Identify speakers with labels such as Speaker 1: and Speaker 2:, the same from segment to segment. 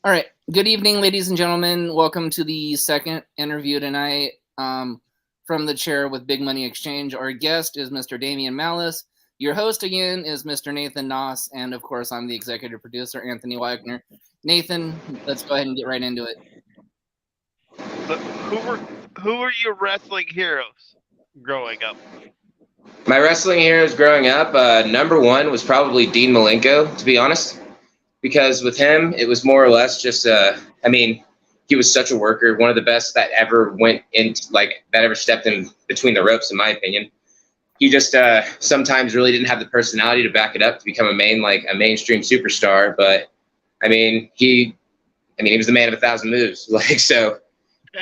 Speaker 1: All right. Good evening, ladies and gentlemen. Welcome to the second interview tonight from the chair with Big Money Exchange. Our guest is Mr. Damien Malice. Your host again is Mr. Nathan Noss. And of course, I'm the executive producer, Anthony Wagner. Nathan, let's go ahead and get right into it.
Speaker 2: So who were your wrestling heroes growing up?
Speaker 3: My wrestling heroes growing up, number one was probably Dean Malenko, to be honest, because with him, it was more or less just, he was such a worker, one of the best that ever went in, that ever stepped in between the ropes, in my opinion. He just sometimes really didn't have the personality to back it up to become a mainstream superstar, but he was the man of 1,000 moves, so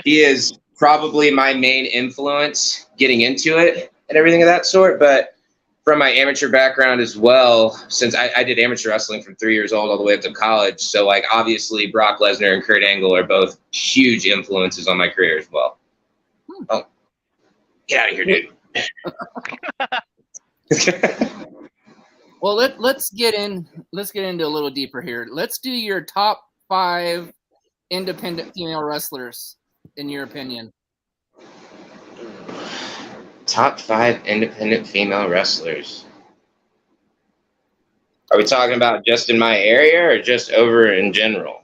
Speaker 3: he is probably my main influence getting into it and everything of that sort. But from my amateur background as well, since I did amateur wrestling from 3 years old all the way up to college, so obviously Brock Lesnar and Kurt Angle are both huge influences on my career as well. Oh, get out of here, dude.
Speaker 1: Well, let's get into a little deeper here. Let's do your top 5 independent female wrestlers, in your opinion.
Speaker 3: Top 5 independent female wrestlers. Are we talking about just in my area or just over in general?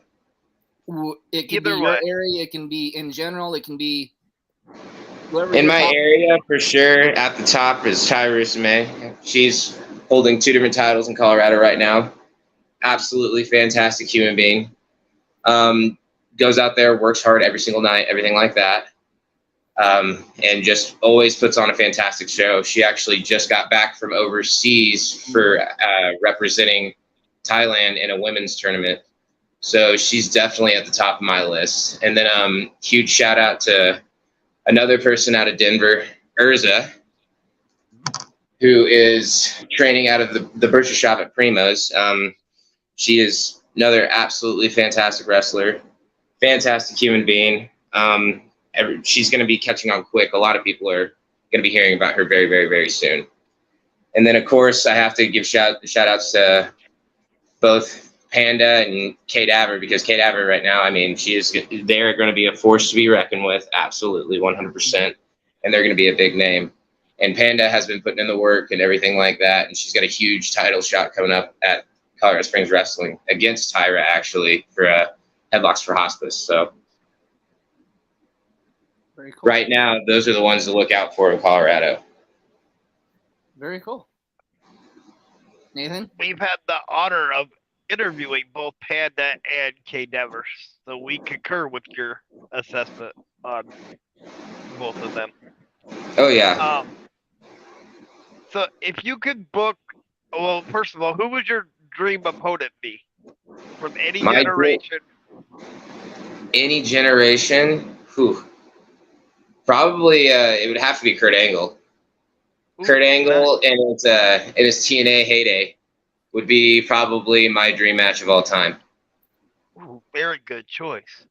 Speaker 1: It can be your area. It can be in general. It can be whoever.
Speaker 3: In my area, for sure, at the top is Tyrese May. She's holding 2 different titles in Colorado right now. Absolutely fantastic human being. Goes out there, works hard every single night, everything like that. And just always puts on a fantastic show. She actually just got back from overseas for representing Thailand in a women's tournament. So she's definitely at the top of my list. And then huge shout out to another person out of Denver, Urza, who is training out of the butcher shop at Primo's. She is another absolutely fantastic wrestler, fantastic human being. She's going to be catching on quick. A lot of people are going to be hearing about her very, very, very soon. And then, of course, I have to give shout outs to both Panda and Kate Aver, because Kate Aver right now, they're going to be a force to be reckoned with, absolutely, 100%. And they're going to be a big name. And Panda has been putting in the work and everything like that. And she's got a huge title shot coming up at Colorado Springs Wrestling against Tyra, actually, for Headlocks for Hospice. So
Speaker 1: very cool.
Speaker 3: Right now, those are the ones to look out for in Colorado.
Speaker 1: Very cool. Nathan?
Speaker 2: We've had the honor of interviewing both Panda and Kate Devers, so we concur with your assessment on both of them.
Speaker 3: Oh, yeah.
Speaker 2: So if you could book, well, first of all, who would your dream opponent be from any generation?
Speaker 3: Any generation? Whew. Probably it would have to be Kurt Angle. Kurt Angle and his TNA heyday would be probably my dream match of all time.
Speaker 2: Ooh, very good choice.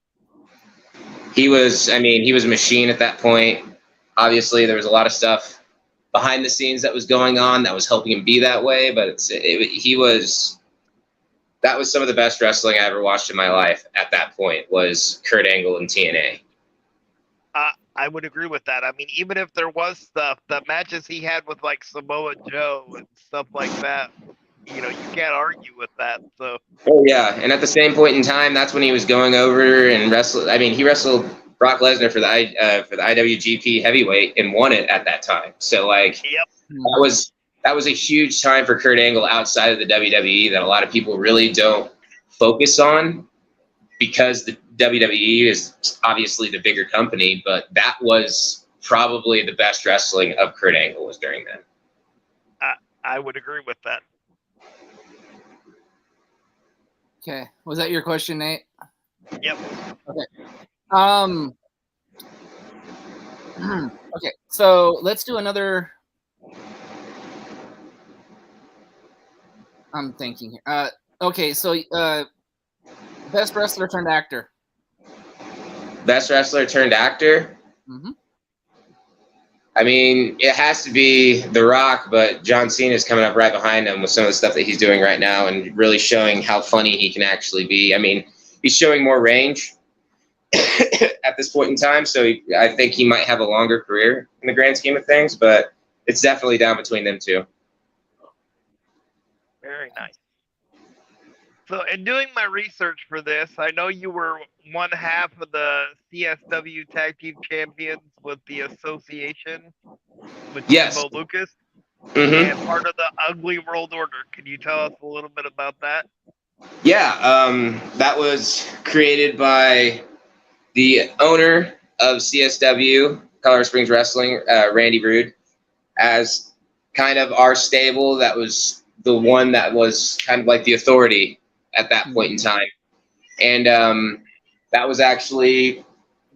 Speaker 3: He was a machine at that point. Obviously, there was a lot of stuff behind the scenes that was going on that was helping him be that way, but that was some of the best wrestling I ever watched in my life at that point, was Kurt Angle and TNA.
Speaker 2: I would agree with that. Even if there was stuff, the matches he had with Samoa Joe and stuff like that, you can't argue with that. So.
Speaker 3: Oh yeah, and at the same point in time, that's when he was going over and wrestled. He wrestled Brock Lesnar for the IWGP Heavyweight and won it at that time. So
Speaker 2: Yep.
Speaker 3: that was a huge time for Kurt Angle outside of the WWE that a lot of people really don't focus on, because the WWE is obviously the bigger company, but that was probably the best wrestling of Kurt Angle was during that.
Speaker 2: I would agree with that.
Speaker 1: Okay. Was that your question, Nate?
Speaker 2: Yep.
Speaker 1: Okay. Okay, so let's do another. I'm thinking here. Okay, so best wrestler turned actor.
Speaker 3: Best wrestler turned actor?
Speaker 1: Mm-hmm.
Speaker 3: I mean, it has to be The Rock, but John Cena is coming up right behind him with some of the stuff that he's doing right now and really showing how funny he can actually be. I mean, he's showing more range at this point in time, so I think he might have a longer career in the grand scheme of things, but it's definitely down between them two.
Speaker 2: Very nice. So, in doing my research for this, I know you were one half of the CSW Tag Team Champions with the association with
Speaker 3: Yes.
Speaker 2: Jimbo Lucas
Speaker 3: Mm-hmm.
Speaker 2: and part of the Ugly World Order. Can you tell us a little bit about that?
Speaker 3: Yeah, that was created by the owner of CSW, Colorado Springs Wrestling, Randy Rude, as kind of our stable. That was the one that was kind of like the authority at that point in time. And that was actually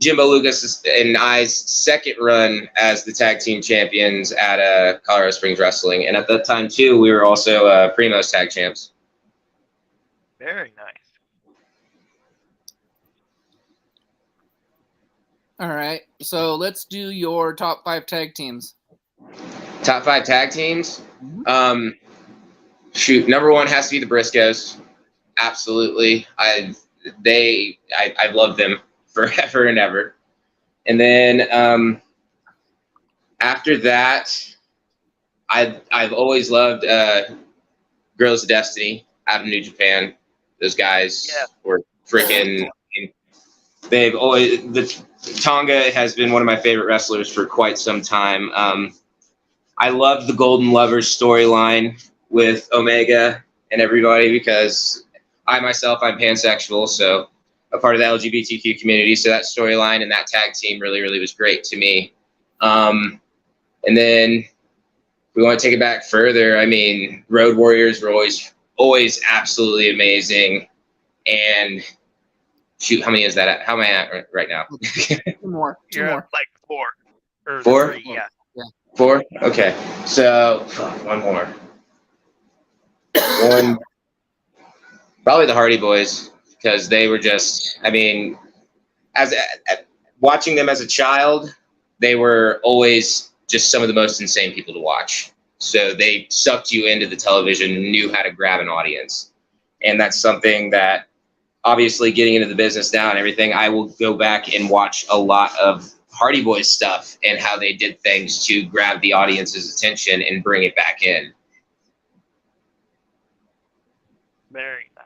Speaker 3: Jimbo Lucas and I's second run as the tag team champions at Colorado Springs Wrestling. And at that time, too, we were also Primos tag champs.
Speaker 2: Very nice.
Speaker 1: All right. So let's do your top 5 tag teams.
Speaker 3: Top 5 tag teams? Shoot, number 1 has to be the Briscoes. Absolutely. I love them forever and ever. And then after that, I've always loved Girls of Destiny out of New Japan. Those guys were freaking. They've always Tonga has been one of my favorite wrestlers for quite some time. I love the Golden Lovers storyline with Omega and everybody because I'm pansexual, so a part of the LGBTQ community. So that storyline and that tag team really, really was great to me. And then if we want to take it back further, I mean, Road Warriors were always absolutely amazing. And shoot, how many is that? How am I at right now?
Speaker 1: Two more.
Speaker 2: You're at like 4. Or
Speaker 3: 4?
Speaker 2: 3, yeah.
Speaker 3: 4? Okay. So, one more. One, probably the Hardy Boys, because they were just, I mean, watching them as a child, they were always just some of the most insane people to watch. So they sucked you into the television, knew how to grab an audience. And that's something that, obviously, getting into the business now and everything, I will go back and watch a lot of Hardy Boys stuff and how they did things to grab the audience's attention and bring it back in.
Speaker 2: Very nice.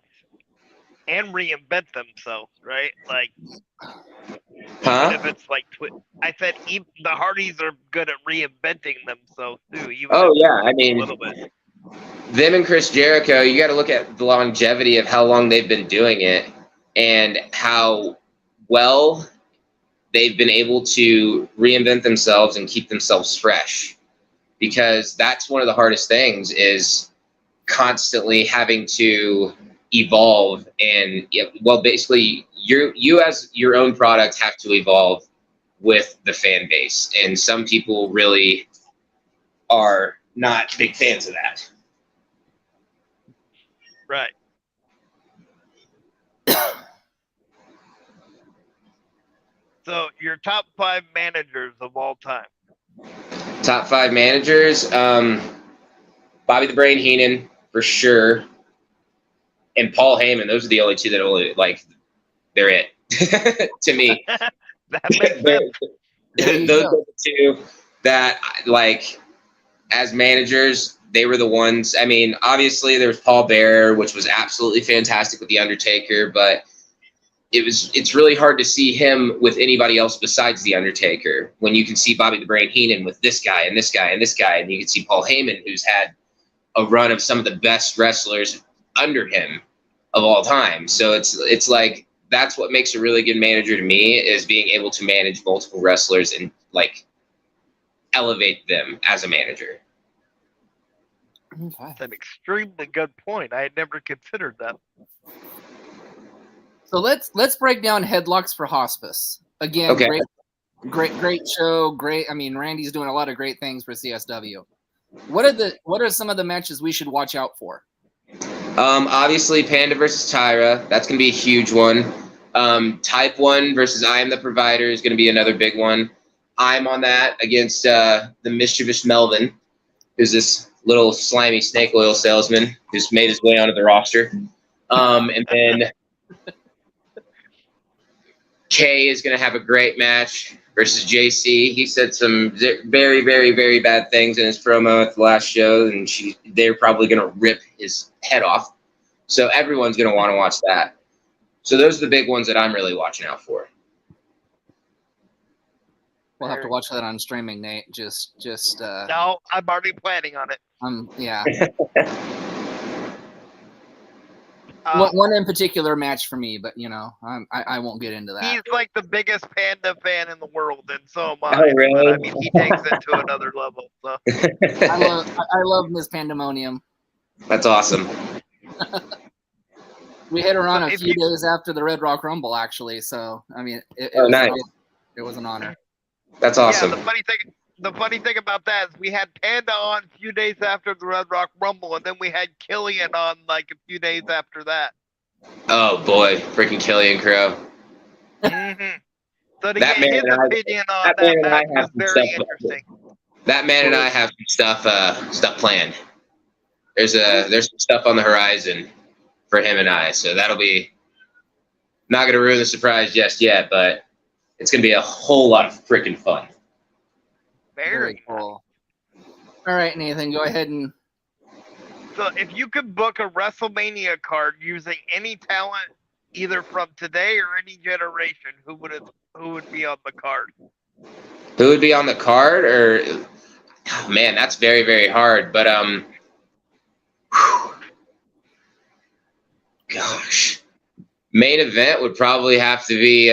Speaker 2: And reinvent themselves, right? Like,
Speaker 3: Huh?
Speaker 2: if it's like, I said the Hardys are good at reinventing themselves too. Even
Speaker 3: Oh, yeah. I mean,
Speaker 2: a little bit.
Speaker 3: Them and Chris Jericho, you got to look at the longevity of how long they've been doing it and how well they've been able to reinvent themselves and keep themselves fresh. Because that's one of the hardest things is constantly having to evolve and, well, basically you as your own product have to evolve with the fan base. And some people really are not big fans of that.
Speaker 2: Right. So, your top 5 managers of all time.
Speaker 3: Top 5 managers, Bobby the Brain Heenan for sure, and Paul Heyman. Those are the only two that only they're it to me.
Speaker 2: That makes sense.
Speaker 3: Those are the two that as managers. They were the ones. I mean, obviously there was Paul Bearer, which was absolutely fantastic with The Undertaker, but it's really hard to see him with anybody else besides The Undertaker. When you can see Bobby the Brain Heenan with this guy and this guy and this guy, and you can see Paul Heyman, who's had a run of some of the best wrestlers under him of all time. So it's like that's what makes a really good manager to me is being able to manage multiple wrestlers and elevate them as a manager.
Speaker 2: That's an extremely good point. I had never considered that.
Speaker 1: So let's break down headlocks for hospice. Again,
Speaker 3: Okay.
Speaker 1: great show. Great. I mean, Randy's doing a lot of great things for CSW. What are some of the matches we should watch out for?
Speaker 3: Obviously Panda versus Tyra. That's gonna be a huge one. Type 1 versus I Am the Provider is gonna be another big one. I'm on that against the mischievous Melvin, who's this little slimy snake oil salesman who's made his way onto the roster. And then Kay is going to have a great match versus JC. He said some very, very, very bad things in his promo at the last show, and they're probably going to rip his head off. So everyone's going to want to watch that. So those are the big ones that I'm really watching out for.
Speaker 1: We'll have to watch that on streaming, Nate.
Speaker 2: No, I'm already planning on it.
Speaker 1: Yeah. One in particular match for me, but I won't get into that.
Speaker 2: He's like the biggest Panda fan in the world, and so am I.
Speaker 3: Oh, really?
Speaker 2: But, I mean, he takes it to another level. So.
Speaker 1: I love Ms. Pandemonium.
Speaker 3: That's awesome.
Speaker 1: We hit her on a few days after the Red Rock Rumble, actually. So I mean, it was an honor.
Speaker 3: That's awesome.
Speaker 2: Yeah, the funny thing about that is we had Panda on a few days after the Red Rock Rumble, and then we had Killian on like a few days after that.
Speaker 3: Oh boy, freaking Killian Crow.
Speaker 2: Mm-hmm. So to get his opinion on that match was very interesting.
Speaker 3: That man and I have some stuff planned. There's some stuff on the horizon for him and I, so that'll be not going to ruin the surprise just yet, but it's going to be a whole lot of freaking fun.
Speaker 2: Very
Speaker 1: cool. All right, Nathan, go ahead and.
Speaker 2: So, if you could book a WrestleMania card using any talent, either from today or any generation, who would be on the card?
Speaker 3: Who would be on the card? Or man, that's very, very hard. But gosh, main event would probably have to be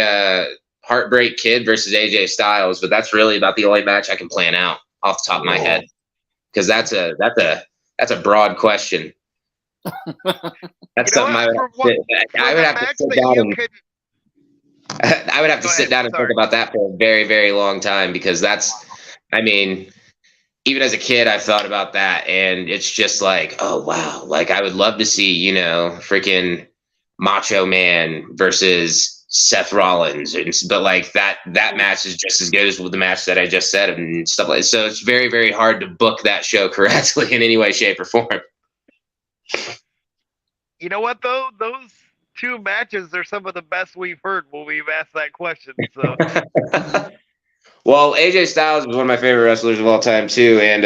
Speaker 3: Heartbreak Kid versus AJ Styles, but that's really about the only match I can plan out off the top of my head, because that's a broad question. That's something I would have to sit down and I would have to sit down and think about that for a very, very long time, because I mean, even as a kid, I've thought about that, and it's just like, oh wow, like I would love to see, freaking Macho Man versus Seth Rollins, but like that match is just as good as the match that I just said and stuff like that. So it's very, very hard to book that show correctly in any way, shape, or form.
Speaker 2: You know what though? Those two matches are some of the best we've heard when we've asked that question. So
Speaker 3: well, AJ Styles was one of my favorite wrestlers of all time too, and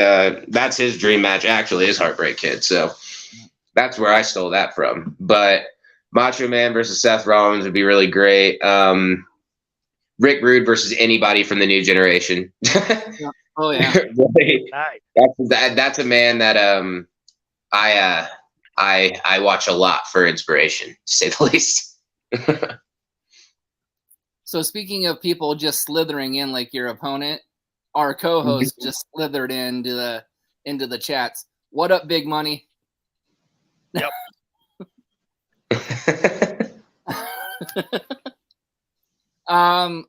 Speaker 3: that's his dream match actually, is Heartbreak Kid. So that's where I stole that from. But Macho Man versus Seth Rollins would be really great. Rick Rude versus anybody from the new generation.
Speaker 1: Oh yeah,
Speaker 3: really,
Speaker 2: nice.
Speaker 3: That's a man that I watch a lot for inspiration, to say the least.
Speaker 1: So speaking of people just slithering in like your opponent, our co-host just slithered into the chats. What up, Big Money?
Speaker 2: Yep.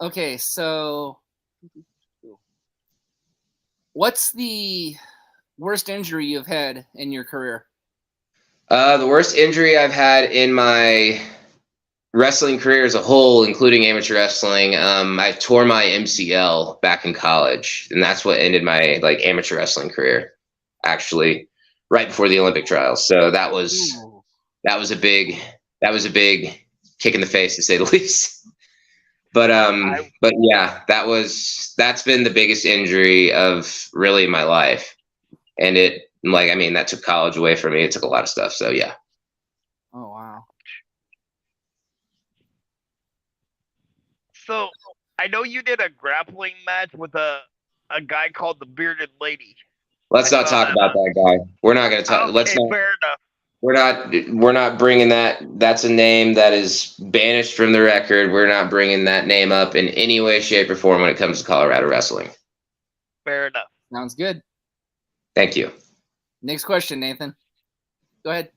Speaker 1: Okay, so what's the worst injury you've had in your career?
Speaker 3: The worst injury I've had in my wrestling career as a whole, including amateur wrestling, I tore my MCL back in college, and that's what ended my amateur wrestling career, actually, right before the Olympic trials. So that was a big kick in the face, to say the least. But yeah, that's been the biggest injury of really my life, and that took college away from me. It took a lot of stuff. So yeah.
Speaker 1: Oh wow.
Speaker 2: So I know you did a grappling match with a guy called the Bearded Lady.
Speaker 3: Let's not talk about that guy. We're not going to talk.
Speaker 2: Okay, fair enough.
Speaker 3: We're not bringing that. That's a name that is banished from the record. We're not bringing that name up in any way, shape, or form when it comes to Colorado wrestling.
Speaker 2: Fair enough.
Speaker 1: Sounds good.
Speaker 3: Thank you.
Speaker 1: Next question, Nathan. Go ahead.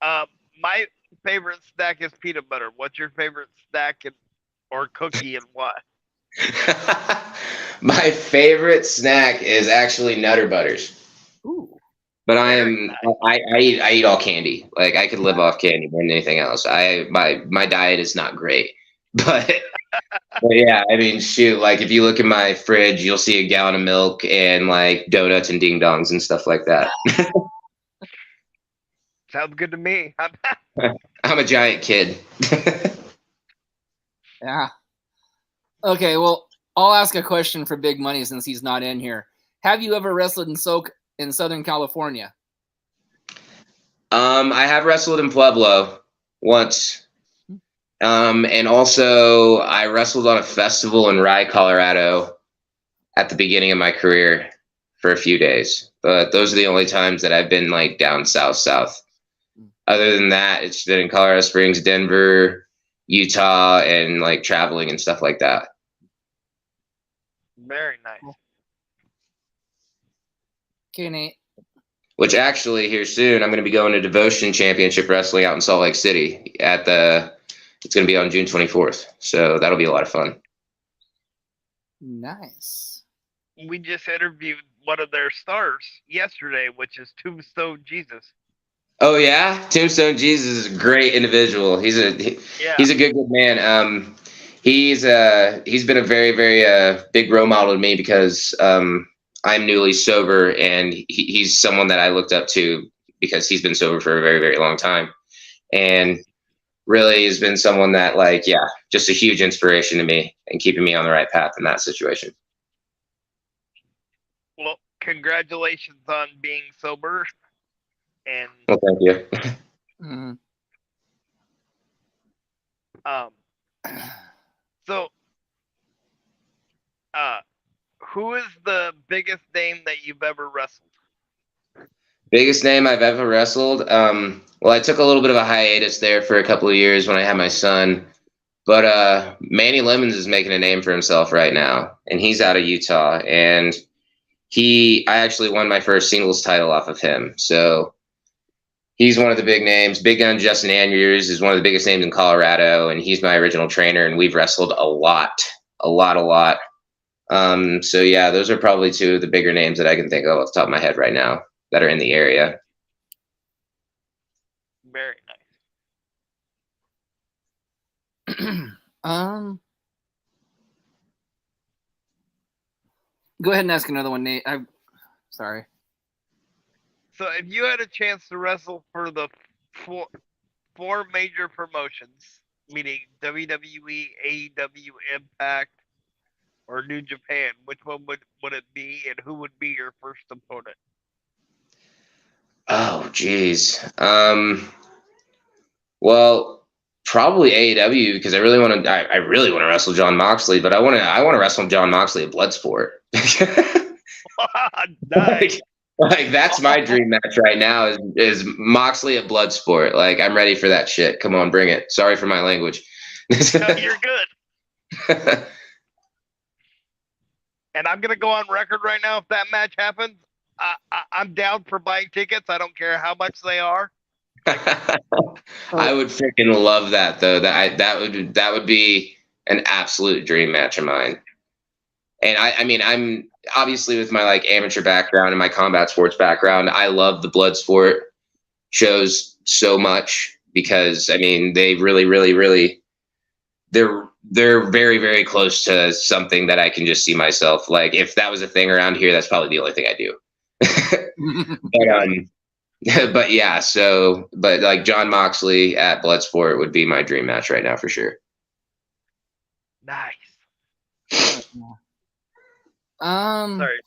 Speaker 2: My favorite snack is peanut butter. What's your favorite snack or cookie, and why?
Speaker 3: My favorite snack is actually Nutter Butters.
Speaker 1: Ooh.
Speaker 3: But I eat all candy. Like I could live off candy more than anything else. My diet is not great, but But yeah, I mean, shoot, like if you look in my fridge, you'll see a gallon of milk and like donuts and ding dongs and stuff like that.
Speaker 2: Sounds good to me.
Speaker 3: I'm a giant kid.
Speaker 1: Yeah. Okay, well, I'll ask a question for Big Money since he's not in here. Have you ever wrestled in Southern California?
Speaker 3: I have wrestled in Pueblo once. And also I wrestled on a festival in Rye, Colorado at the beginning of my career for a few days. But those are the only times that I've been like down south. Other than that, it's been in Colorado Springs, Denver, Utah, and like traveling and stuff like that.
Speaker 2: Very nice.
Speaker 1: Okay, Nate.
Speaker 3: Which actually here soon, I'm going to be going to Devotion Championship Wrestling out in Salt Lake City it's going to be on June 24th. So that'll be a lot of fun.
Speaker 1: Nice.
Speaker 2: We just interviewed one of their stars yesterday, which is Tombstone Jesus.
Speaker 3: Oh yeah, Tombstone Jesus is a great individual. He's a good man. He's been a very big role model to me because I'm newly sober, and he's someone that I looked up to because he's been sober for a very long time, and really has been someone that just a huge inspiration to me and keeping me on the right path in that situation.
Speaker 2: Well, congratulations on being sober. And
Speaker 3: well, thank you.
Speaker 1: Mm-hmm.
Speaker 2: So, who is the biggest name that you've ever wrestled?
Speaker 3: Biggest name I've ever wrestled. Well, I took a little bit of a hiatus there for a couple of years when I had my son, but Manny Lemons is making a name for himself right now, and he's out of Utah, and I actually won my first singles title off of him. So he's one of the big names. Big Gun Justin Andrews is one of the biggest names in Colorado, and he's my original trainer, and we've wrestled a lot. So yeah, those are probably two of the bigger names that I can think of off the top of my head right now that are in the area.
Speaker 2: Very
Speaker 1: nice. Go ahead and ask another one, Nate. I'm sorry.
Speaker 2: So if you had a chance to wrestle for the four major promotions, meaning WWE, AEW, Impact, or New Japan, which one would it be, and who would be your first opponent?
Speaker 3: Oh, geez. Well, probably AEW because I really want to wrestle Jon Moxley, but I want to wrestle Jon Moxley at Bloodsport.
Speaker 2: Nice.
Speaker 3: Like that's my dream match right now is Moxley at Bloodsport. Like I'm ready for that shit. Come on, bring it. Sorry for my language.
Speaker 2: No, you're good. And I'm gonna go on record right now. If that match happens, I'm down for buying tickets. I don't care how much they are.
Speaker 3: I would freaking love that though. That would be an absolute dream match of mine. And I mean, I'm obviously with my like amateur background and my combat sports background, I love the blood sport shows so much because I mean, they really they're very close to something that I can just see myself. Like if that was a thing around here, that's probably the only thing I do. But yeah, but like Jon Moxley at Bloodsport would be my dream match right now for sure.
Speaker 2: Nice.
Speaker 1: Sorry.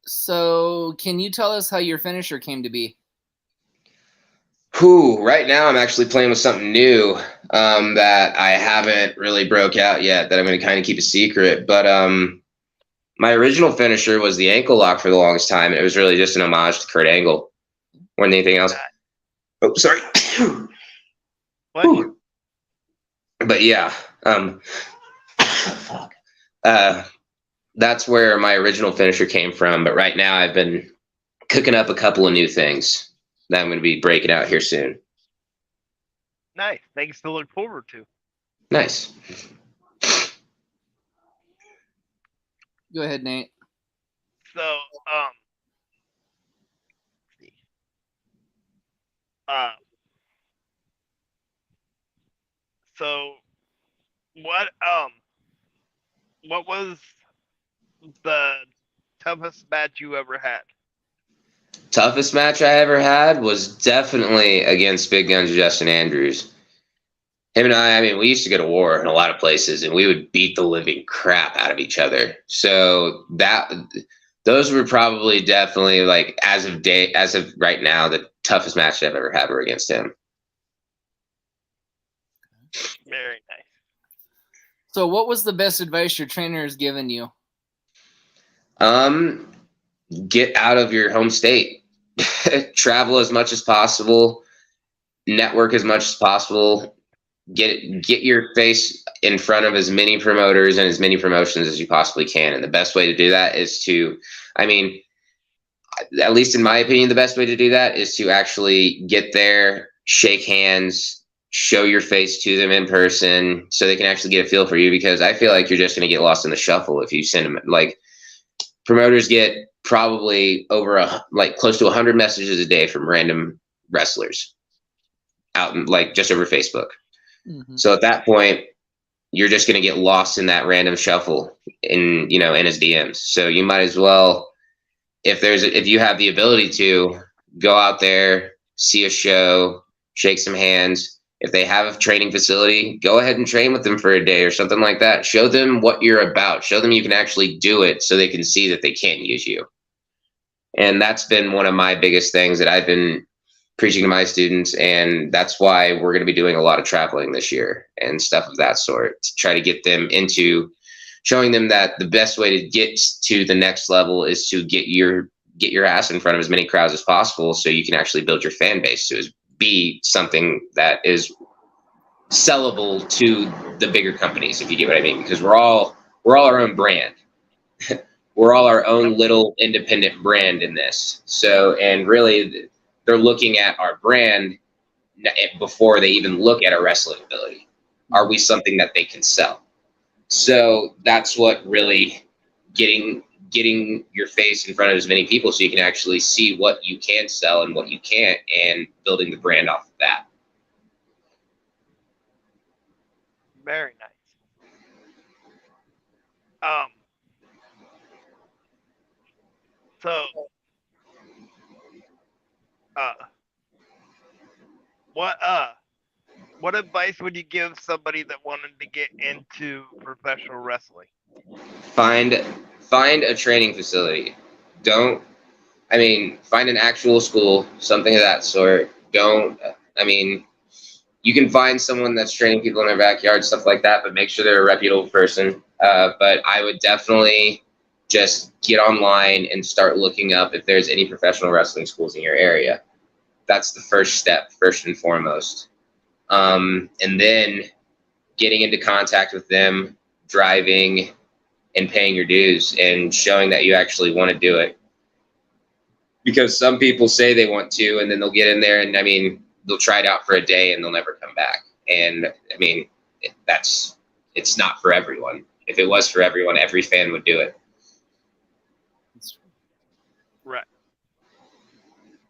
Speaker 1: So, can you tell us how your finisher came to be?
Speaker 3: Right now I'm actually playing with something new that I haven't really broke out yet that I'm going to kind of keep a secret. But my original finisher was the ankle lock for the longest time. And it was really just an homage to Kurt Angle more than anything else. Oh, sorry.
Speaker 2: What?
Speaker 3: But yeah, that's where my original finisher came from. But right now I've been cooking up a couple of new things that I'm going to be breaking out here soon.
Speaker 2: Nice. Things to look forward to.
Speaker 3: Nice.
Speaker 1: Go ahead, Nate.
Speaker 2: So, So what was the toughest match you ever had?
Speaker 3: Toughest match I ever had was definitely against Big Guns Justin Andrews. Him and I mean, we used to go to war in a lot of places, and we would beat the living crap out of each other. So those were probably definitely, like, as of right now, the toughest match I've ever had were against him.
Speaker 2: Very nice.
Speaker 1: So, what was the best advice your trainer has given you?
Speaker 3: Get out of your home state. Travel as much as possible. Network as much as possible. Get your face in front of as many promoters and as many promotions as you possibly can. And the best way to do that is to, I mean, at least in my opinion, the best way to do that is to actually get there, shake hands, show your face to them in person so they can actually get a feel for you, because I feel like you're just going to get lost in the shuffle if you send them. Like, promoters get probably close to 100 messages a day from random wrestlers out in, like, just over Facebook.
Speaker 1: Mm-hmm.
Speaker 3: So at that point, you're just going to get lost in that random shuffle in his DMs. So you might as well, if you have the ability to, go out there, see a show, shake some hands. If they have a training facility, go ahead and train with them for a day or something like that. Show them what you're about. Show them you can actually do it so they can see that they can't use you. And that's been one of my biggest things that I've been preaching to my students, and that's why we're going to be doing a lot of traveling this year and stuff of that sort, to try to get them into showing them that the best way to get to the next level is to get your ass in front of as many crowds as possible, so you can actually build your fan base to be something that is sellable to the bigger companies, if you get what I mean, because we're all our own brand. We're all our own little independent brand in this. So, and really, they're looking at our brand before they even look at our wrestling ability. Are we something that they can sell? So that's what really getting your face in front of as many people so you can actually see what you can sell and what you can't, and building the brand off of that.
Speaker 2: Very nice. So, what advice would you give somebody that wanted to get into professional wrestling?
Speaker 3: Find a training facility. Find an actual school, something of that sort. You can find someone that's training people in their backyard, stuff like that, but make sure they're a reputable person. But I would definitely just get online and start looking up if there's any professional wrestling schools in your area. That's the first step, first and foremost. And then getting into contact with them, driving, and paying your dues, and showing that you actually want to do it. Because some people say they want to, and then they'll get in there and they'll try it out for a day and they'll never come back. And it's not for everyone. If it was for everyone, every fan would do it.
Speaker 2: Right.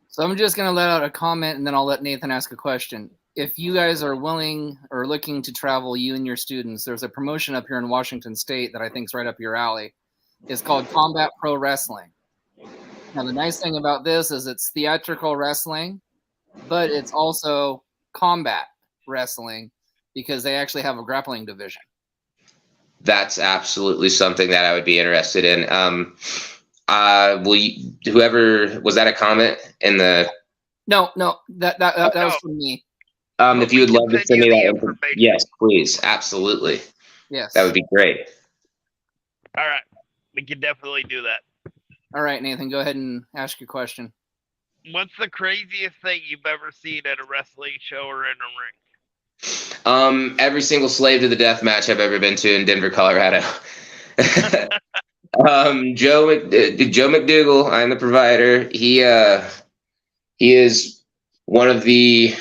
Speaker 1: So I'm just going to let out a comment, and then I'll let Nathan ask a question. If you guys are willing or looking to travel, you and your students, there's a promotion up here in Washington State that I think is right up your alley. It's called Combat Pro Wrestling. Now, the nice thing about this is it's theatrical wrestling, but it's also combat wrestling because they actually have a grappling division. That's
Speaker 3: absolutely something that I would be interested in. Whoever was that a comment in the?
Speaker 1: No, that was from me.
Speaker 3: If you would love to send me that information, yes, please, absolutely.
Speaker 1: Yes,
Speaker 3: that would be great.
Speaker 2: All right, we can definitely do that.
Speaker 1: All right, Nathan, go ahead and ask your question.
Speaker 2: What's the craziest thing you've ever seen at a wrestling show or in a ring?
Speaker 3: Every single Slave to the Death match I've ever been to in Denver, Colorado. Joe McDougal, I'm the provider. He is one of the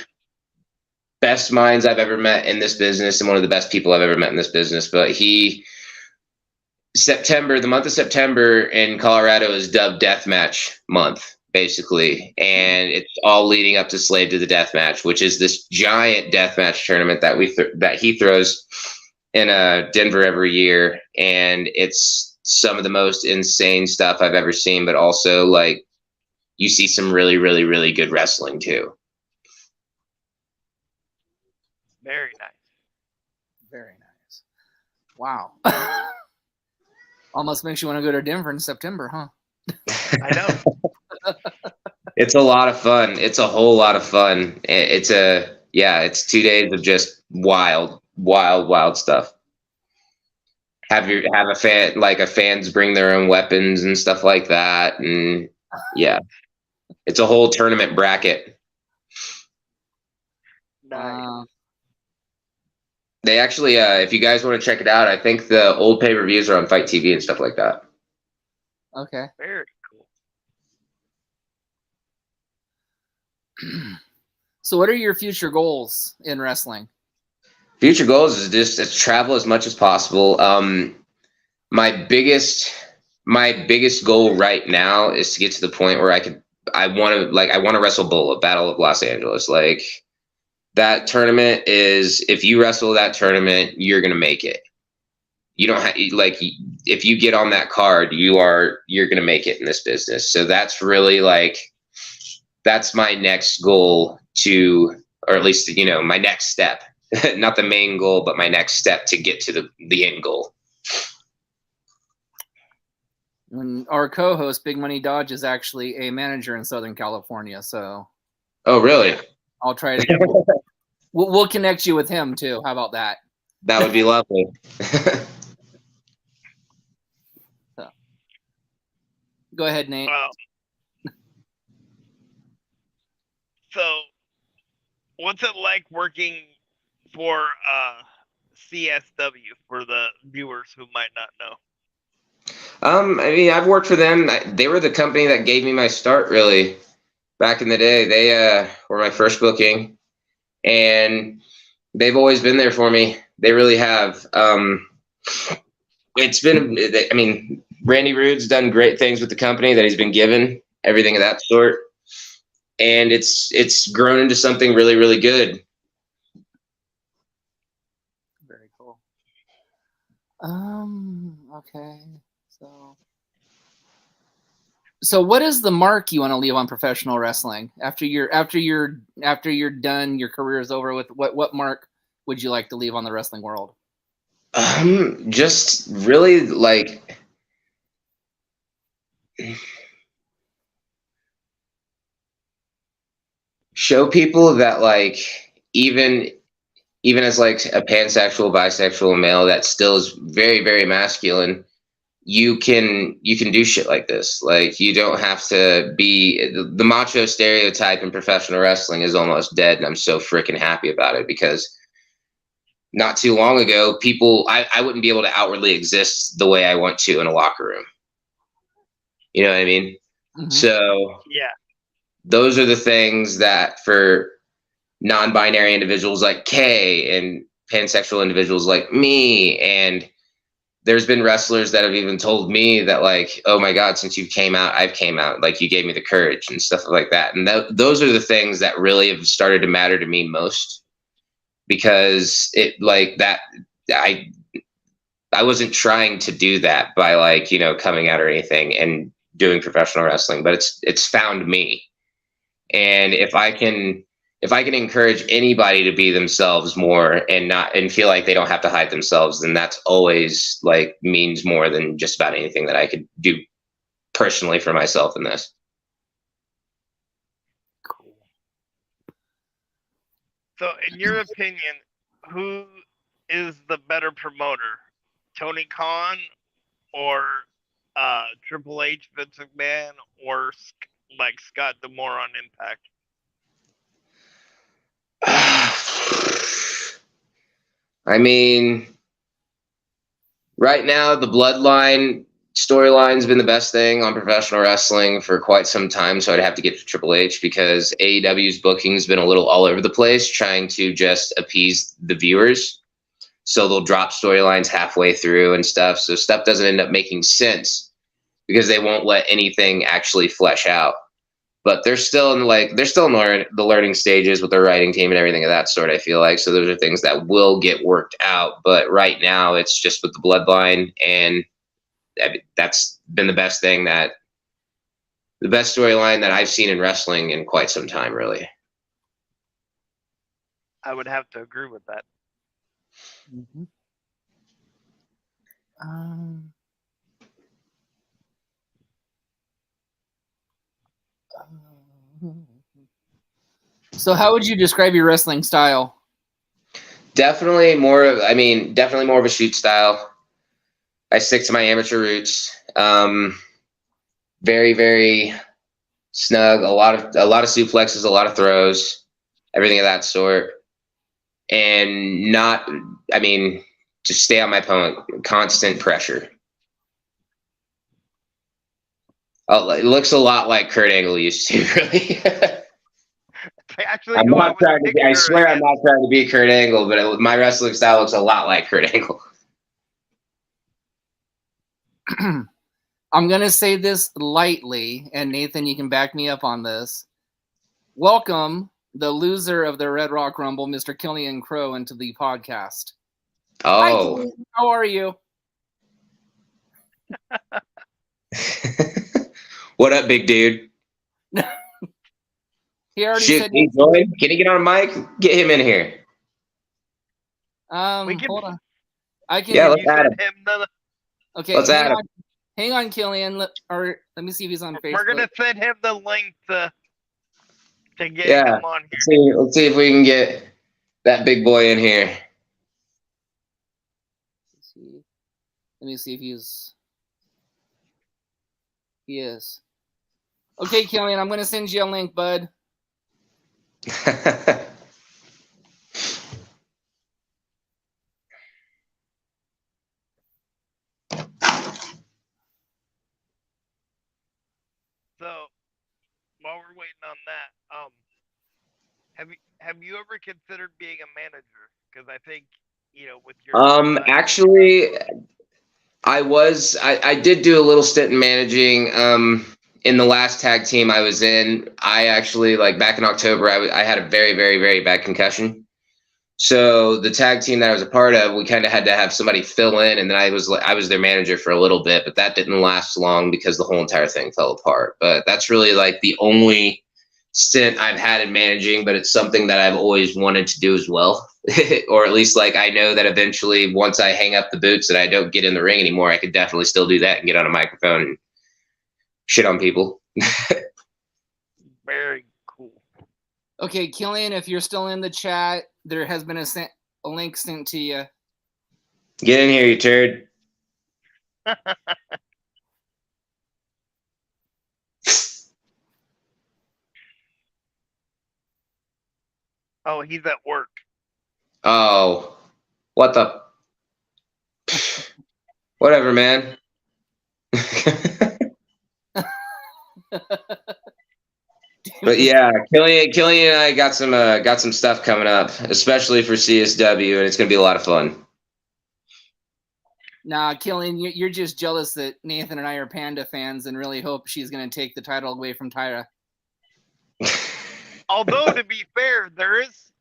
Speaker 3: best minds I've ever met in this business, and one of the best people I've ever met in this business. But the month of September in Colorado is dubbed Deathmatch Month, basically, and it's all leading up to Slave to the Death Match, which is this giant death match tournament that that he throws in Denver every year, and it's some of the most insane stuff I've ever seen. But also, like, you see some really, really, really good wrestling too.
Speaker 2: Very nice.
Speaker 1: Very nice. Wow. Almost makes you want to go to Denver in September, huh?
Speaker 2: I know.
Speaker 3: It's a lot of fun. It's a whole lot of fun. It's 2 days of just wild, wild, wild stuff. Have fans bring their own weapons and stuff like that, and yeah, it's a whole tournament bracket.
Speaker 2: Nice.
Speaker 3: They actually, if you guys want to check it out, I think the old pay-per-views are on Fight TV and stuff like that.
Speaker 1: Okay.
Speaker 2: Very cool.
Speaker 3: So
Speaker 1: what are your future goals in wrestling?
Speaker 3: Future goals is just to travel as much as possible. My biggest goal right now is to get to the point where I want to wrestle Bull, Battle of Los Angeles. Like, that tournament is, if you wrestle that tournament, you're gonna make it. You don't have, like, if you get on that card, you're gonna make it in this business. So that's really, like, that's my next goal or at least, my next step. Not the main goal, but my next step to get to the end goal.
Speaker 1: And our co-host, Big Money Dodge, is actually a manager in Southern California. So.
Speaker 3: Oh, really?
Speaker 1: I'll try to. We'll connect you with him too. How about that?
Speaker 3: That would be lovely.
Speaker 1: Go ahead, Nate.
Speaker 2: So, what's it like working for CSW, for the viewers who might not know?
Speaker 3: I mean, I've worked for them. They were the company that gave me my start, really, back in the day. They were my first booking, and they've always been there for me. They really have. It's been, I mean, Randy Rude's done great things with the company that he's been given, everything of that sort, and it's grown into something really, really good.
Speaker 1: Very cool. Okay. So what is the mark you want to leave on professional wrestling after you're done, your career is over with? What mark would you like to leave on the wrestling world?
Speaker 3: Just really, like, show people that, like, even as, like, a pansexual, bisexual male that still is very, very masculine, you can do shit like this. Like, you don't have to be the macho stereotype in professional wrestling is almost dead, and I'm so freaking happy about it, because not too long ago, I wouldn't be able to outwardly exist the way I want to in a locker room. You know what I mean? Mm-hmm. So
Speaker 2: yeah,
Speaker 3: those are the things that for non-binary individuals like Kay and pansexual individuals like me, and there's been wrestlers that have even told me that, like, oh my God, since you came out, I've came out. Like, you gave me the courage and stuff like that. And those are the things that really have started to matter to me most, because it, like, that I wasn't trying to do that by, like, coming out or anything and doing professional wrestling, but it's found me. And if I can encourage anybody to be themselves more and feel like they don't have to hide themselves, then that's always, like, means more than just about anything that I could do personally for myself in this.
Speaker 2: Cool. So, in your opinion, who is the better promoter, Tony Khan or Triple H, Vince McMahon, or like Scott D'Amore on Impact?
Speaker 3: I mean, right now the Bloodline storyline's been the best thing on professional wrestling for quite some time, so I'd have to get to Triple H, because AEW's booking's been a little all over the place, trying to just appease the viewers. So they'll drop storylines halfway through and stuff, so stuff doesn't end up making sense because they won't let anything actually flesh out. but they're still in the learning stages with their writing team and everything of that sort. I feel like so those are things that will get worked out. But right now, it's just with the bloodline, and that's been the best storyline that I've seen in wrestling in quite some time, really.
Speaker 2: I would have to agree with that.
Speaker 1: Mm-hmm. So how would you describe your wrestling style?
Speaker 3: Definitely more of a shoot style. I stick to my amateur roots. Very, very snug. A lot of suplexes, a lot of throws, everything of that sort. And just stay on my opponent. Constant pressure. Oh, it looks a lot like Kurt Angle used to, really.
Speaker 2: Actually,
Speaker 3: I'm not trying to. I swear, I'm
Speaker 2: again.
Speaker 3: not trying to be Kurt Angle, but my wrestling style looks a lot like Kurt Angle.
Speaker 1: I'm gonna say this lightly, and Nathan, you can back me up on this. Welcome the loser of the Red Rock Rumble, Mr. Killian Crow, into the podcast.
Speaker 3: Oh,
Speaker 1: Hi, Killian. How are you?
Speaker 3: What up, big dude?
Speaker 1: He already
Speaker 3: Shoot,
Speaker 1: said.
Speaker 3: can he join? Can he get on a mic? Get him in here.
Speaker 1: Hold on. I can.
Speaker 3: Yeah, let's add him.
Speaker 1: Okay,
Speaker 3: Let's add him.
Speaker 1: Hang on, Killian. Let me see if he's on Facebook.
Speaker 2: We're gonna send him the link to get him on here.
Speaker 3: Let's see if we can get that big boy in here.
Speaker 1: Let me see if he is. Okay, Killian, I'm gonna send you a link, bud.
Speaker 2: So while we're waiting on that, have you ever considered being a manager? Because I think with your
Speaker 3: actually, I did do a little stint in managing. In the last tag team I was in, I actually back in October, I had a very, very, very bad concussion. So the tag team that I was a part of, we kind of had to have somebody fill in, and then I was their manager for a little bit, but that didn't last long because the whole entire thing fell apart. But that's really the only stint I've had in managing, but it's something that I've always wanted to do as well. Or at least I know that eventually once I hang up the boots and I don't get in the ring anymore, I could definitely still do that and get on a microphone and shit on people.
Speaker 2: Very cool.
Speaker 1: Okay, Killian, if you're still in the chat, there has been a link sent to you.
Speaker 3: Get in here, you turd.
Speaker 2: Oh, he's at work.
Speaker 3: Oh, what the? Whatever, man. But yeah, Killian and I got some stuff coming up, especially for CSW, and it's gonna be a lot of fun.
Speaker 1: Nah, Killian, you're just jealous that Nathan and I are Panda fans and really hope she's going to take the title away from Tyra.
Speaker 2: Although, to be fair, there is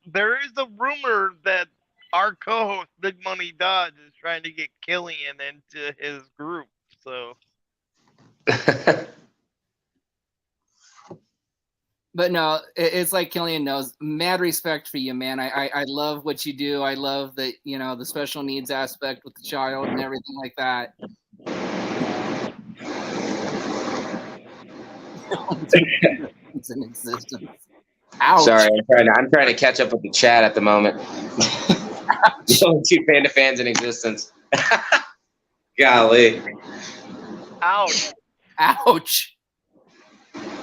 Speaker 2: a rumor that our co-host Big Money Dodge is trying to get Killian into his group. So.
Speaker 1: But no, it's like Killian knows. Mad respect for you, man. I love what you do. I love that, the special needs aspect with the child and everything like that. It's in existence. Ouch.
Speaker 3: Sorry, I'm trying to catch up with the chat at the moment. The only two Panda fans in existence. Golly.
Speaker 2: Ouch.
Speaker 1: Ouch.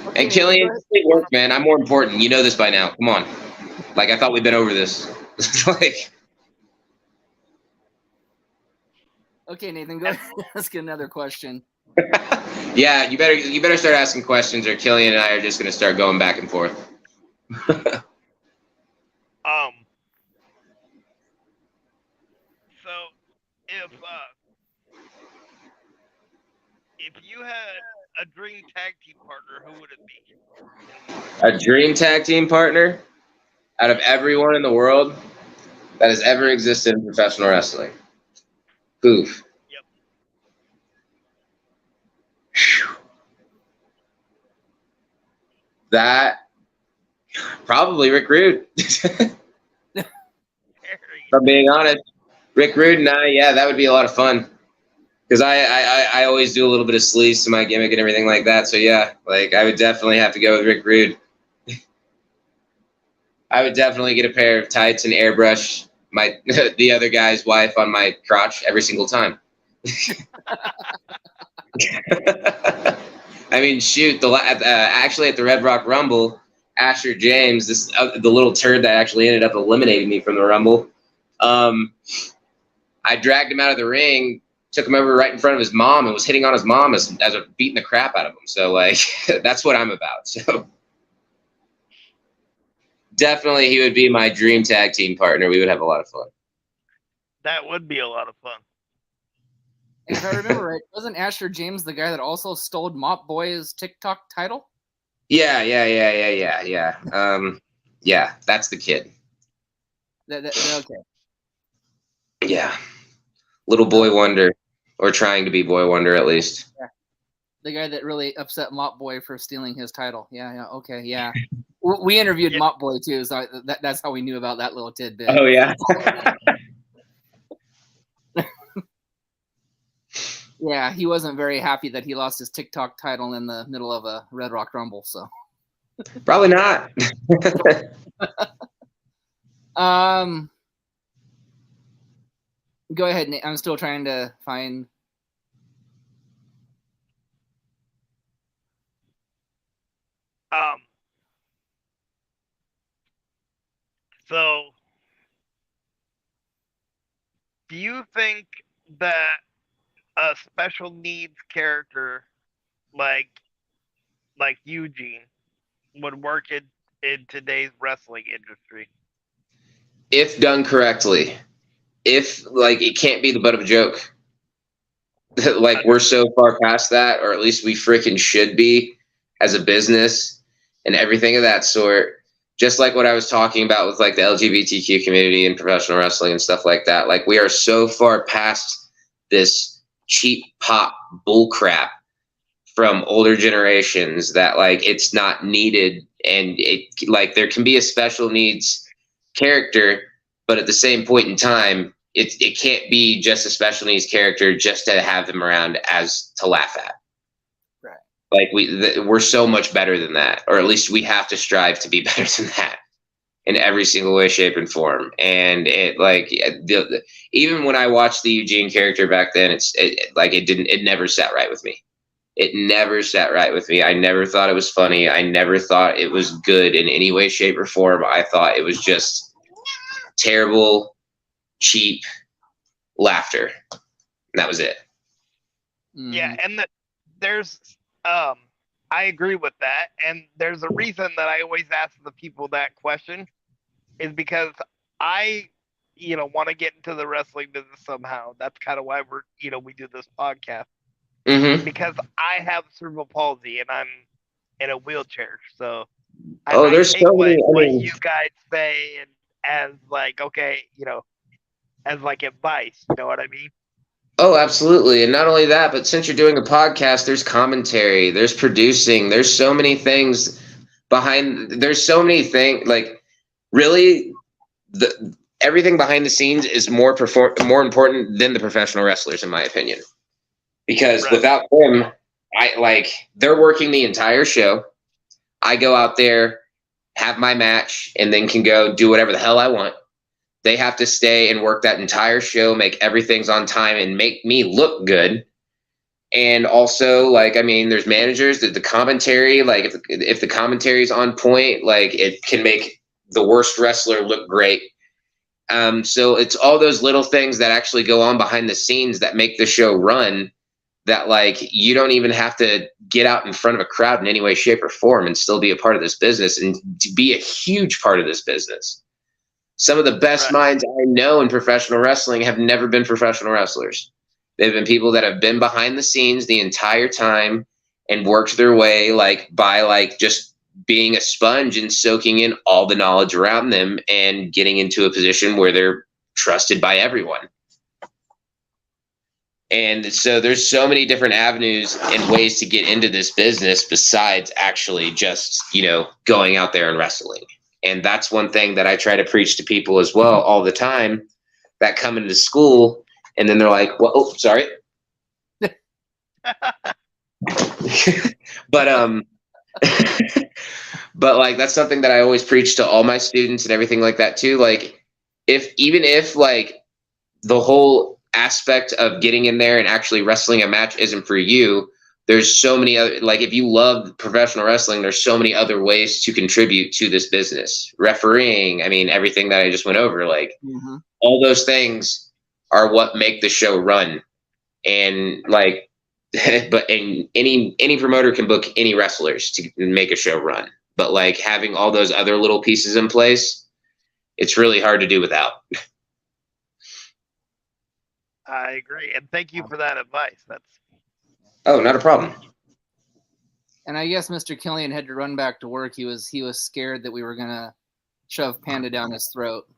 Speaker 1: Okay,
Speaker 3: And Killian, it work, man. I'm more important. You know this by now. Come on. I thought we'd been over this.
Speaker 1: Okay, Nathan, go ahead. Ask another question.
Speaker 3: Yeah, you better start asking questions, or Killian and I are just gonna start going back and forth.
Speaker 2: So if you had a dream tag team partner, who would it be?
Speaker 3: A dream tag team partner out of everyone in the world that has ever existed in professional wrestling. Poof.
Speaker 2: Yep.
Speaker 3: That probably Rick Rude. If I'm being honest, Rick Rude and I, yeah, that would be a lot of fun. Because I always do a little bit of sleaze to my gimmick and everything like that. So yeah, like I would definitely have to go with Rick Rude. I would definitely get a pair of tights and airbrush the other guy's wife on my crotch every single time. I mean, shoot, actually at the Red Rock Rumble, Asher James, the little turd that actually ended up eliminating me from the Rumble, I dragged him out of the ring, took him over right in front of his mom, and was hitting on his mom as a beating the crap out of him. So, like, that's what I'm about. So, definitely he would be my dream tag team partner. We would have a lot of fun.
Speaker 2: That would be a lot of fun.
Speaker 1: And if I remember right, wasn't Asher James the guy that also stole Mop Boy's TikTok title?
Speaker 3: Yeah. Yeah, that's the kid.
Speaker 1: Okay.
Speaker 3: Yeah. Little boy wonder, or trying to be boy wonder at least.
Speaker 1: Yeah. The guy that really upset Mop Boy for stealing his title. Yeah, okay, yeah. We interviewed Mop Boy too, so that's how we knew about that little tidbit.
Speaker 3: Oh, yeah.
Speaker 1: Yeah, he wasn't very happy that he lost his TikTok title in the middle of a Red Rock Rumble, so.
Speaker 3: Probably not.
Speaker 1: Go ahead, Nate. I'm still trying to find.
Speaker 2: So, do you think that a special needs character like Eugene would work in today's wrestling industry?
Speaker 3: If done correctly. If, like, it can't be the butt of a joke. Like, we're so far past that, or at least we freaking should be as a business and everything of that sort. Just like what I was talking about with, like, the LGBTQ community and professional wrestling and stuff like that. Like, we are so far past this cheap pop bullcrap from older generations that, like, it's not needed. And it, like, there can be a special needs character, but at the same point in time, it can't be just a special needs character just to have them around as to laugh at.
Speaker 1: Right.
Speaker 3: Like, we're so much better than that, or at least we have to strive to be better than that in every single way, shape, and form. And it, like, even when I watched the Eugene character back then, it never sat right with me. It never sat right with me. I never thought it was funny. I never thought it was good in any way, shape, or form. I thought it was just terrible, cheap laughter. And that was it.
Speaker 1: Mm-hmm.
Speaker 2: Yeah, and there's I agree with that, and there's a reason that I always ask the people that question is because I want to get into the wrestling business somehow. That's kind of why we do this podcast.
Speaker 3: Mm-hmm.
Speaker 2: Because I have cerebral palsy and I'm in a wheelchair, so
Speaker 3: there's so many.
Speaker 2: what you guys say and as like, okay, as like advice. You know what I mean?
Speaker 3: Oh, absolutely. And not only that, but since you're doing a podcast, there's commentary, there's producing, there's so many things there's so many things, like, really, everything behind the scenes is more important than the professional wrestlers, in my opinion. Because without them, they're working the entire show. I go out there, have my match, and then can go do whatever the hell I want. They have to stay and work that entire show, make everything's on time, and make me look good. And also, like, I mean, there's managers that the commentary, like, if the commentary is on point, like, it can make the worst wrestler look great. So it's all those little things that actually go on behind the scenes that make the show run, that, like, you don't even have to get out in front of a crowd in any way, shape, or form and still be a part of this business and to be a huge part of this business. Some of the best minds I know in professional wrestling have never been professional wrestlers. They've been people that have been behind the scenes the entire time and worked their way by just being a sponge and soaking in all the knowledge around them and getting into a position where they're trusted by everyone. And so there's so many different avenues and ways to get into this business besides actually just, going out there and wrestling. And that's one thing that I try to preach to people as well all the time that come into school and then they're like, well, oh, sorry. but but that's something that I always preach to all my students and everything like that too. Even if the whole aspect of getting in there and actually wrestling a match isn't for you, there's so many other, if you love professional wrestling, there's so many other ways to contribute to this business. Refereeing, everything that I just went over, all those things are what make the show run. And but any promoter can book any wrestlers to make a show run. But having all those other little pieces in place, it's really hard to do without.
Speaker 2: I agree, and thank you for that advice.
Speaker 3: Oh, not a problem.
Speaker 1: And I guess Mr. Killian had to run back to work. He was scared that we were gonna shove Panda down his throat.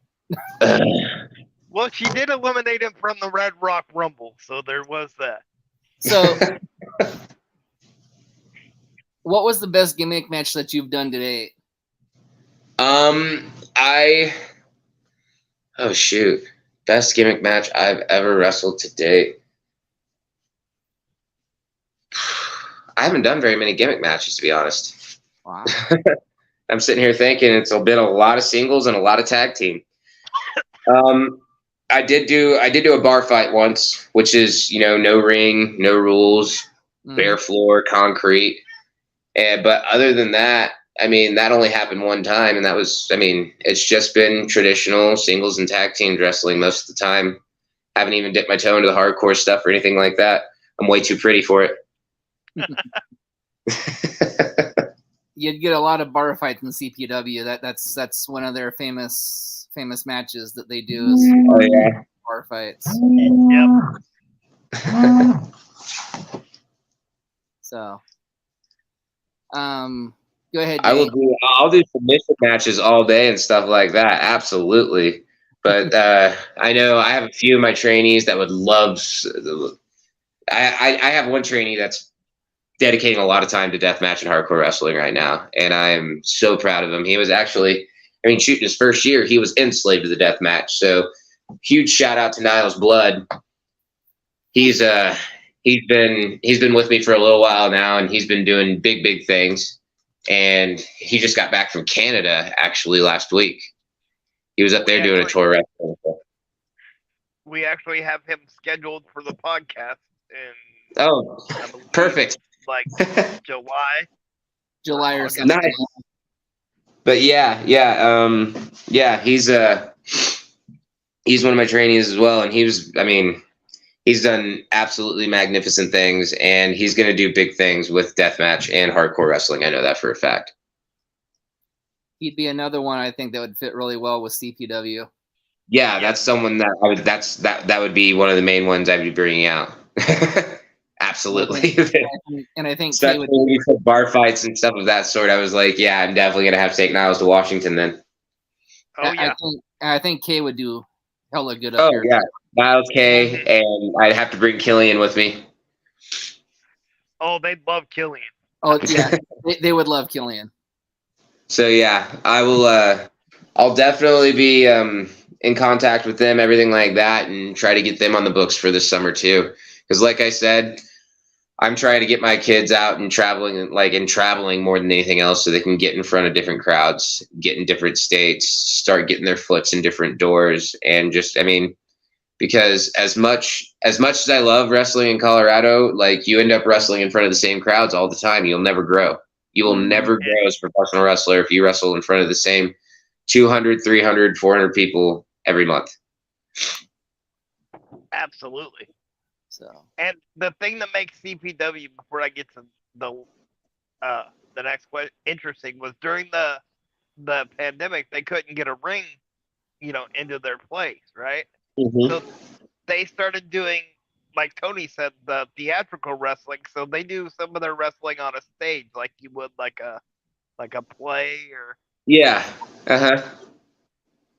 Speaker 2: Well, she did eliminate him from the Red Rock Rumble, so there was that.
Speaker 1: So, what was the best gimmick match that you've done to date?
Speaker 3: Oh shoot. Best gimmick match I've ever wrestled to date. I haven't done very many gimmick matches, to be honest.
Speaker 1: Wow.
Speaker 3: I'm sitting here thinking it's been a lot of singles and a lot of tag team. I did do a bar fight once, which is, no ring, no rules, bare floor, concrete. But other than that, that only happened one time, and that was, it's just been traditional singles and tag team wrestling most of the time. Haven't even dipped my toe into the hardcore stuff or anything like that. I'm way too pretty for it.
Speaker 1: You'd get a lot of bar fights in CPW. That's one of their famous matches that they do is bar fights.
Speaker 2: Yep.
Speaker 1: So, go ahead,
Speaker 3: I'll
Speaker 1: Jay.
Speaker 3: do submission matches all day and stuff like that. Absolutely. But I know I have a few of my trainees that would love. I have one trainee that's dedicating a lot of time to deathmatch and hardcore wrestling right now, and I am so proud of him. He was actually, shooting his first year, he was enslaved to the deathmatch. So, huge shout out to Niles Blood. He's been with me for a little while now, and he's been doing big things. And he just got back from Canada actually last week. He was up there doing a tour wrestling.
Speaker 2: We actually have him scheduled for the podcast in
Speaker 3: perfect.
Speaker 1: July or something.
Speaker 3: Nice. But yeah, he's one of my trainees as well, and he's done absolutely magnificent things, and he's going to do big things with deathmatch and hardcore wrestling. I know that for a fact.
Speaker 1: He'd be another one I think that would fit really well with CPW.
Speaker 3: Yeah, that's someone that that would be one of the main ones I would be bringing out. Absolutely.
Speaker 1: And I think
Speaker 3: especially when we said bar fights and stuff of that sort, I was like, yeah, I'm definitely gonna have to take Niles to Washington then.
Speaker 2: Oh yeah.
Speaker 1: I think Kay would do hella good up here.
Speaker 3: Oh yeah, Niles, Kay, and I'd have to bring Killian with me.
Speaker 2: Oh, they'd love Killian.
Speaker 1: Oh yeah, they would love Killian.
Speaker 3: So yeah, I will. I'll definitely be in contact with them, everything like that, and try to get them on the books for this summer too. Because, like I said, I'm trying to get my kids out and traveling more than anything else, so they can get in front of different crowds, get in different states, start getting their foots in different doors, and just, because as much as I love wrestling in Colorado, you end up wrestling in front of the same crowds all the time. You'll never grow. You will never grow as a professional wrestler if you wrestle in front of the same 200, 300, 400 people every month.
Speaker 2: Absolutely.
Speaker 1: So,
Speaker 2: and the thing that makes CPW, before I get to the next question, interesting, was during the pandemic, they couldn't get a ring, into their place, right?
Speaker 3: Mm-hmm.
Speaker 2: So they started doing like Tony said, the theatrical wrestling. So they do some of their wrestling on a stage, like you would like a play or.
Speaker 3: Yeah.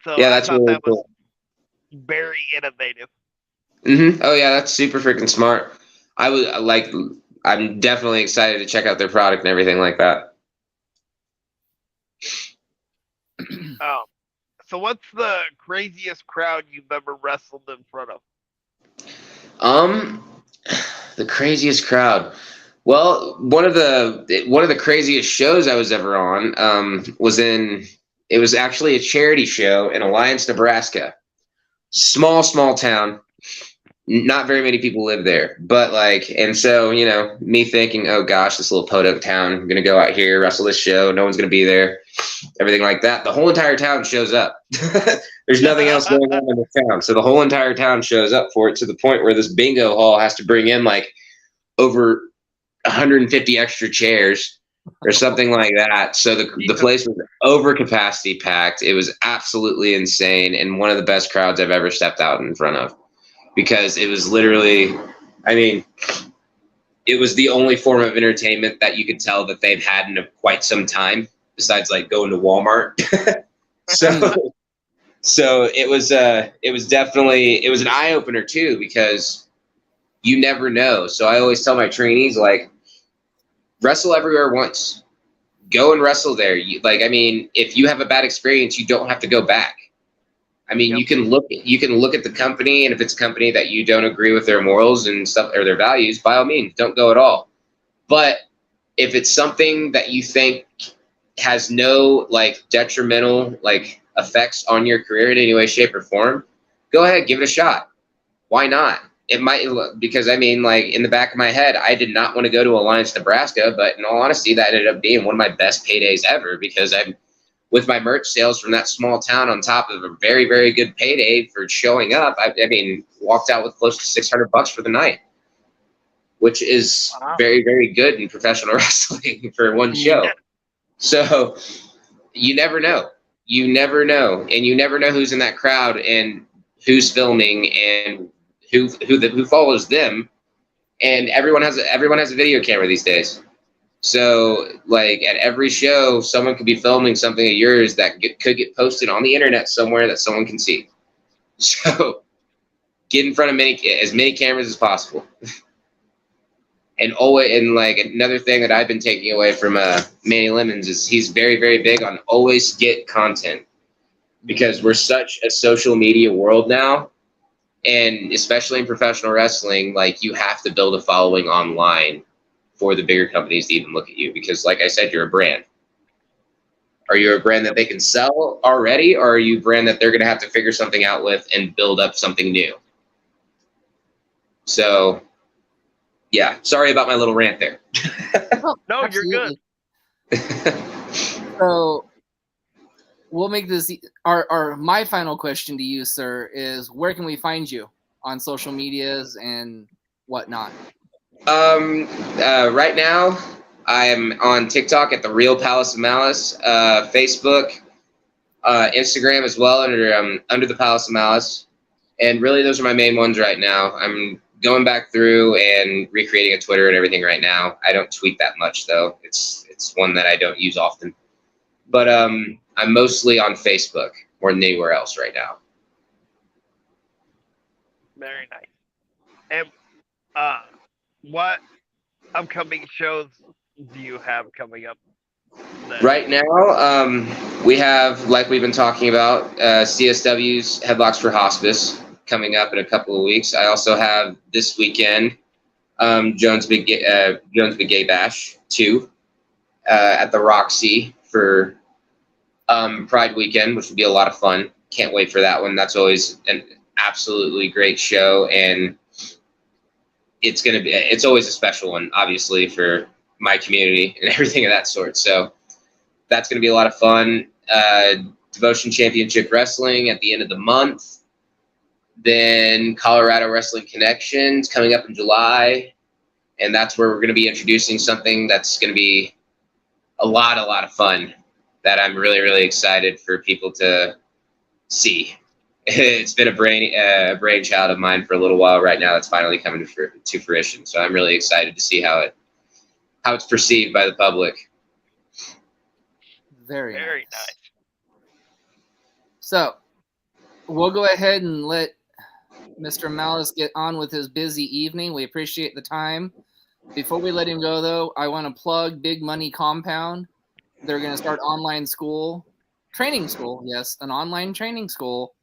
Speaker 2: So
Speaker 3: Yeah,
Speaker 2: I
Speaker 3: that's
Speaker 2: thought
Speaker 3: really
Speaker 2: that was
Speaker 3: cool.
Speaker 2: very innovative.
Speaker 3: Oh yeah, that's super freaking smart. I was like, I'm definitely excited to check out their product and everything like that.
Speaker 2: So what's the craziest crowd you've ever wrestled in front of?
Speaker 3: Um, the craziest crowd. Well, one of the craziest shows I was ever on it was actually a charity show in Alliance, Nebraska. Small town. Not very many people live there, but and so, me thinking, oh gosh, this little podunk town, I'm gonna go out here, wrestle this show, no one's gonna be there, everything like that. The whole entire town shows up. There's nothing else going on in the town, so the whole entire town shows up for it, to the point where this bingo hall has to bring in over 150 extra chairs or something like that. So the place was over capacity packed. It was absolutely insane, and one of the best crowds I've ever stepped out in front of, because it was literally, I mean, it was the only form of entertainment that you could tell that they've had in quite some time, besides going to Walmart. So it was definitely, it was an eye opener too, because you never know. So I always tell my trainees, wrestle everywhere once, go and wrestle there. If you have a bad experience, you don't have to go back.
Speaker 2: Yep.
Speaker 3: You can look at the company, and if it's a company that you don't agree with their morals and stuff or their values, by all means, don't go at all. But if it's something that you think has no detrimental effects on your career in any way, shape, or form, go ahead, give it a shot. Why not? It might, because in the back of my head, I did not want to go to Alliance, Nebraska, but in all honesty, that ended up being one of my best paydays ever, because with my merch sales from that small town, on top of a very, very good payday for showing up, walked out with close to $600 for the night, which is very, very good in professional wrestling for one show. So you never know. You never know. And you never know who's in that crowd and who's filming and who follows them. And everyone has a video camera these days. So, at every show, someone could be filming something of yours that could get posted on the internet somewhere that someone can see. So, get in front of as many cameras as possible. And another thing that I've been taking away from Manny Lemons is he's very, very big on always get content, because we're such a social media world now, and especially in professional wrestling, you have to build a following online for the bigger companies to even look at you, because like I said, you're a brand. Are you a brand that they can sell already, or are you a brand that they're going to have to figure something out with and build up something new? So, yeah, sorry about my little rant there.
Speaker 2: No, you're good.
Speaker 1: So we'll make this my final question to you, sir, is where can we find you on social medias and whatnot?
Speaker 3: Right now, I am on TikTok at the Real Palace of Malice, Facebook, Instagram as well under the Palace of Malice, and really those are my main ones right now. I'm going back through and recreating a Twitter and everything right now. I don't tweet that much though. It's one that I don't use often, but I'm mostly on Facebook more than anywhere else right now.
Speaker 2: Very nice. And what upcoming shows do you have coming up then?
Speaker 3: Right now, we have, like we've been talking about, CSW's Headlocks for Hospice coming up in a couple of weeks. I also have this weekend Jones Big Gay Bash 2 at the Roxy for Pride Weekend, which will be a lot of fun. Can't wait for that one. That's always an absolutely great show, and it's always a special one, obviously, for my community and everything of that sort. So that's going to be a lot of fun. Devotion Championship Wrestling at the end of the month. Then Colorado Wrestling Connections coming up in July. And that's where we're going to be introducing something that's going to be a lot of fun, that I'm really, really excited for people to see. it's been a brainchild of mine for a little while right now. That's finally coming to fruition. So I'm really excited to see how it's perceived by the public.
Speaker 1: Very
Speaker 2: Very
Speaker 1: nice.
Speaker 2: nice.
Speaker 1: So we'll go ahead and let Mr. Malice get on with his busy evening. We appreciate the time. Before we let him go, though, I want to plug Big Money Compound. They're going to start online training school. Yes, an online training school.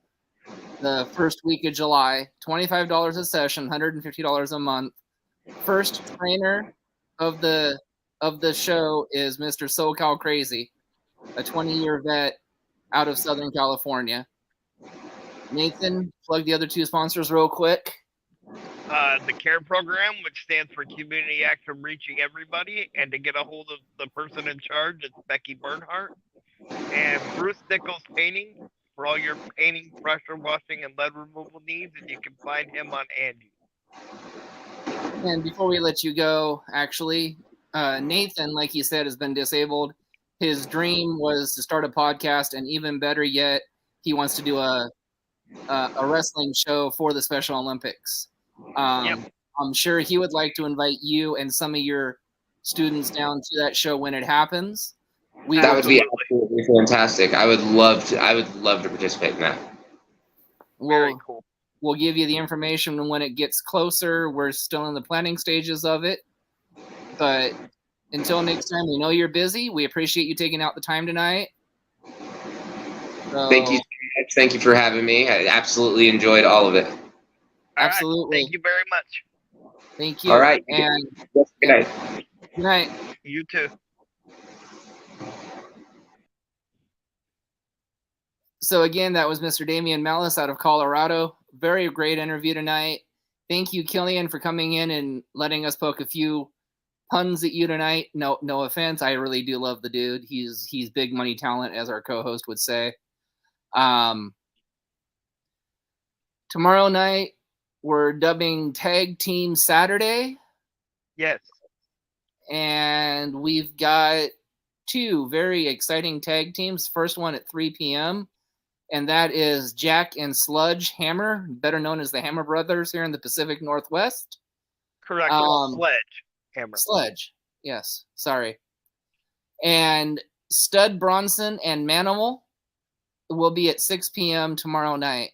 Speaker 1: The first week of July, $25 a session, $150 a month. First trainer of the show is Mr. SoCal Crazy, a 20-year vet out of Southern California. Nathan, plug the other two sponsors real quick.
Speaker 2: The CARE program, which stands for Community Action Reaching Everybody, and to get a hold of the person in charge, it's Becky Bernhardt. And Bruce Nichols Painting for all your painting, pressure washing, and lead removal needs, and you can find him on Andy.
Speaker 1: And before we let you go, actually, Nathan, like he said, has been disabled. His dream was to start a podcast, and even better yet, he wants to do a wrestling show for the Special Olympics.
Speaker 2: Yep.
Speaker 1: I'm sure he would like to invite you and some of your students down to that show when it happens.
Speaker 3: That would be absolutely fantastic. I would love to participate in that.
Speaker 2: Very cool.
Speaker 1: We'll give you the information when it gets closer. We're still in the planning stages of it. But until next time, we know you're busy. We appreciate you taking out the time tonight. So,
Speaker 3: thank you so much. Thank you for having me. I absolutely enjoyed all of it.
Speaker 1: Absolutely.
Speaker 2: Right. Thank you very much.
Speaker 1: Thank you.
Speaker 3: All right.
Speaker 1: And
Speaker 3: good night.
Speaker 1: Good night.
Speaker 2: You too.
Speaker 1: So again, that was Mr. Damien Malice out of Colorado. Very great interview tonight. Thank you, Killian, for coming in and letting us poke a few puns at you tonight. No offense. I really do love the dude. He's big money talent, as our co-host would say. Tomorrow night, we're dubbing Tag Team Saturday.
Speaker 2: Yes.
Speaker 1: And we've got two very exciting tag teams. First one at 3 p.m., and that is Jack and Sludge Hammer, better known as the Hammer Brothers here in the Pacific Northwest.
Speaker 2: Correct. Sledge Hammer.
Speaker 1: Sledge. Yes. Sorry. And Stud Bronson and Manimal will be at 6 p.m. tomorrow night.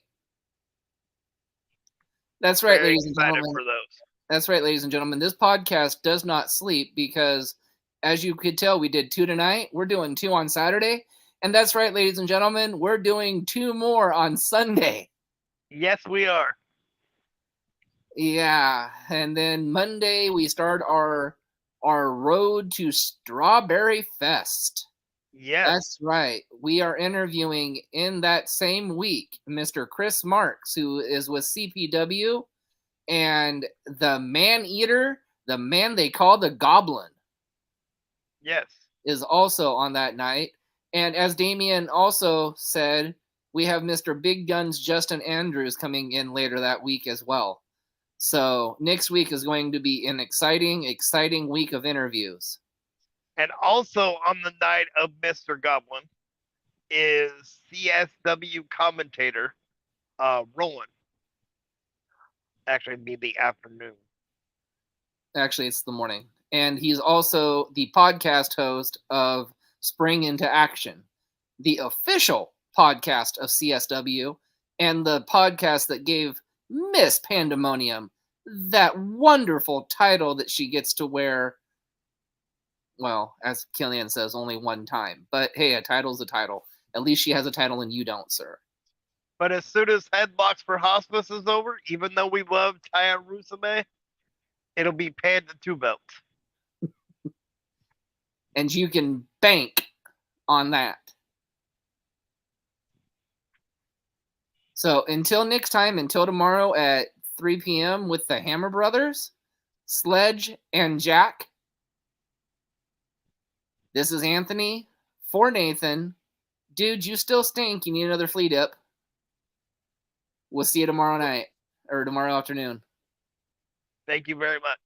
Speaker 1: That's right,
Speaker 2: Very
Speaker 1: ladies and
Speaker 2: excited
Speaker 1: gentlemen.
Speaker 2: for those.
Speaker 1: That's right, ladies and gentlemen. This podcast does not sleep because, as you could tell, we did 2 tonight. We're doing 2 on Saturday. And that's right, ladies and gentlemen. We're doing 2 more on Sunday.
Speaker 2: Yes, we are.
Speaker 1: Yeah. And then Monday, we start our road to Strawberry Fest.
Speaker 2: Yes.
Speaker 1: That's right. We are interviewing in that same week Mr. Chris Marks, who is with CPW, and the Man-Eater, the man they call the Goblin.
Speaker 2: Yes.
Speaker 1: Is also on that night. And as Damien also said, we have Mr. Big Guns Justin Andrews coming in later that week as well. So next week is going to be an exciting week of interviews.
Speaker 2: And also on the night of Mr. Goblin is CSW commentator Roland. Actually, it'd be the afternoon.
Speaker 1: Actually, it's the morning. And he's also the podcast host of Spring into Action, the official podcast of CSW, and the podcast that gave Miss Pandemonium that wonderful title that she gets to wear, well, as Killian says, only one time. But hey, a title's a title. At least she has a title and you don't, sir.
Speaker 2: But as soon as Headlocks for Hospice is over, even though we love Taya Rusame, it'll be Panda 2 belts.
Speaker 1: And you can bank on that. So until next time, until tomorrow at 3 p.m. with the Hammer Brothers, Sledge, and Jack, this is Anthony for Nathan. Dude, you still stink. You need another flea dip. We'll see you tomorrow night or tomorrow afternoon.
Speaker 2: Thank you very much.